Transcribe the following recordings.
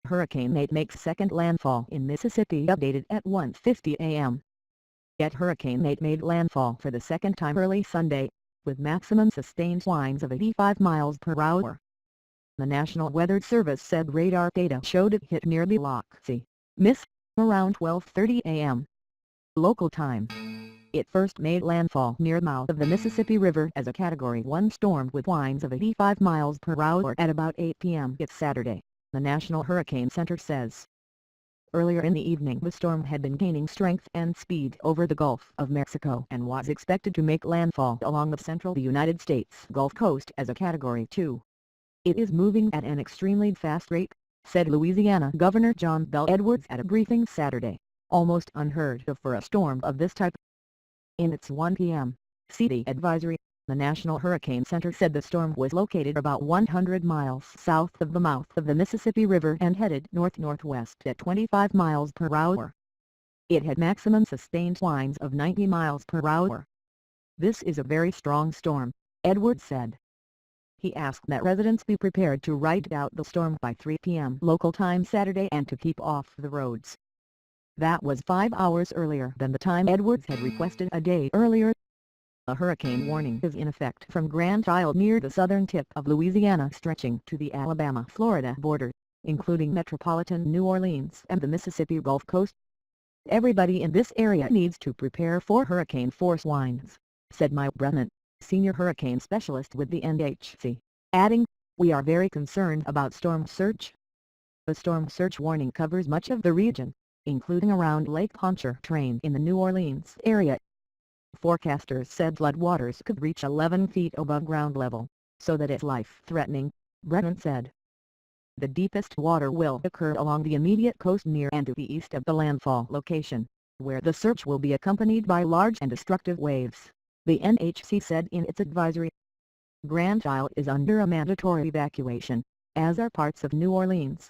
Hurricane Nate makes second landfall in Mississippi, updated at 1:50 a.m. Yet Hurricane Nate made landfall for the second time early Sunday, with maximum sustained winds of 85 miles per hour. The National Weather Service said radar data showed it hit near Biloxi, Miss, around 12:30 a.m. local time. It first made landfall near the mouth of the Mississippi River as a Category 1 storm with winds of 85 miles per hour at about 8 p.m. It's Saturday, the National Hurricane Center says. Earlier in the evening the storm had been gaining strength and speed over the Gulf of Mexico and was expected to make landfall along the central United States Gulf Coast as a Category 2. It is moving at an extremely fast rate, said Louisiana Governor Bel Edwards at a briefing Saturday, almost unheard of for a storm of this type. In its 1 p.m. CD advisory, the National Hurricane Center said the storm was located about 100 miles south of the mouth of the Mississippi River and headed north-northwest at 25 miles per hour. It had maximum sustained winds of 90 miles per hour. "This is a very strong storm," Edwards said. He asked that residents be prepared to ride out the storm by 3 p.m. local time Saturday and to keep off the roads. That was 5 hours earlier than the time Edwards had requested a day earlier. A hurricane warning is in effect from Grand Isle near the southern tip of Louisiana stretching to the Alabama-Florida border, including metropolitan New Orleans and the Mississippi Gulf Coast. "Everybody in this area needs to prepare for hurricane-force winds," said Mike Brennan, senior hurricane specialist with the NHC, adding, "We are very concerned about storm surge." The storm surge warning covers much of the region, including around Lake Pontchartrain in the New Orleans area. Forecasters said floodwaters could reach 11 feet above ground level, so that it's life-threatening, Brennan said. The deepest water will occur along the immediate coast near and to the east of the landfall location, where the surge will be accompanied by large and destructive waves, the NHC said in its advisory. Grand Isle is under a mandatory evacuation, as are parts of New Orleans.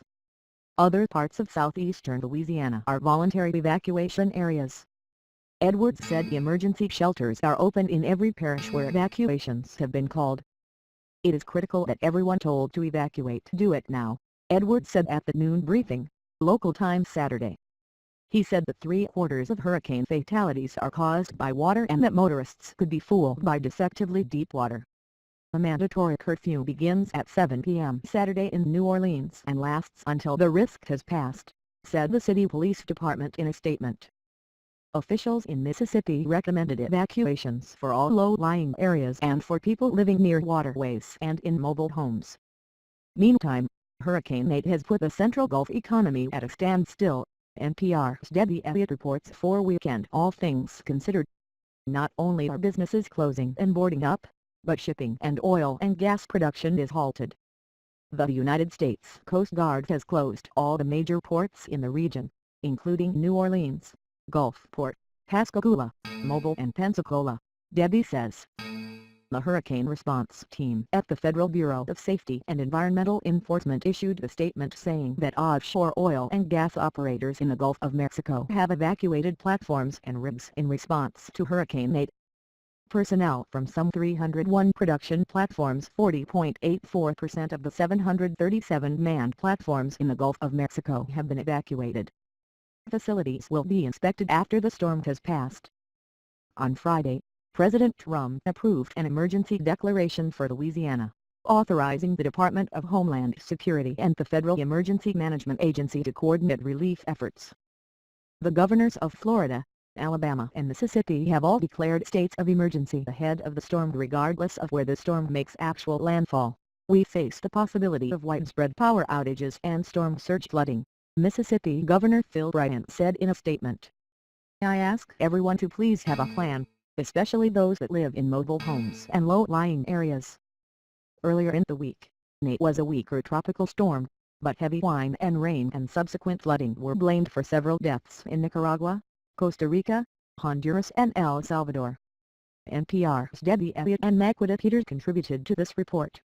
Other parts of southeastern Louisiana are voluntary evacuation areas. Edwards said emergency shelters are open in every parish where evacuations have been called. "It is critical that everyone told to evacuate do it now," Edwards said at the noon briefing, local time Saturday. He said that 3/4 of hurricane fatalities are caused by water and that motorists could be fooled by deceptively deep water. A mandatory curfew begins at 7 p.m. Saturday in New Orleans and lasts until the risk has passed, said the city police department in a statement. Officials in Mississippi recommended evacuations for all low-lying areas and for people living near waterways and in mobile homes. Meantime, Hurricane Nate has put the Central Gulf economy at a standstill, NPR's Debbie Elliott reports for Weekend All Things Considered. Not only are businesses closing and boarding up, but shipping and oil and gas production is halted. The United States Coast Guard has closed all the major ports in the region, including New Orleans, Gulfport, Pascagoula, Mobile and Pensacola, Debbie says. The hurricane response team at the Federal Bureau of Safety and Environmental Enforcement issued a statement saying that offshore oil and gas operators in the Gulf of Mexico have evacuated platforms and rigs in response to Hurricane Nate. Personnel from some 301 production platforms, 40.84% of the 737 manned platforms in the Gulf of Mexico, have been evacuated. Facilities will be inspected after the storm has passed. On Friday, President Trump approved an emergency declaration for Louisiana, authorizing the Department of Homeland Security and the Federal Emergency Management Agency to coordinate relief efforts. The governors of Florida, Alabama and Mississippi have all declared states of emergency ahead of the storm regardless of where the storm makes actual landfall. "We face the possibility of widespread power outages and storm surge flooding," Mississippi Governor Phil Bryant said in a statement. "I ask everyone to please have a plan, especially those that live in mobile homes and low-lying areas." Earlier in the week, Nate was a weaker tropical storm, but heavy wind and rain and subsequent flooding were blamed for several deaths in Nicaragua, Costa Rica, Honduras and El Salvador. NPR's Debbie Elliott and Maquita Peters contributed to this report.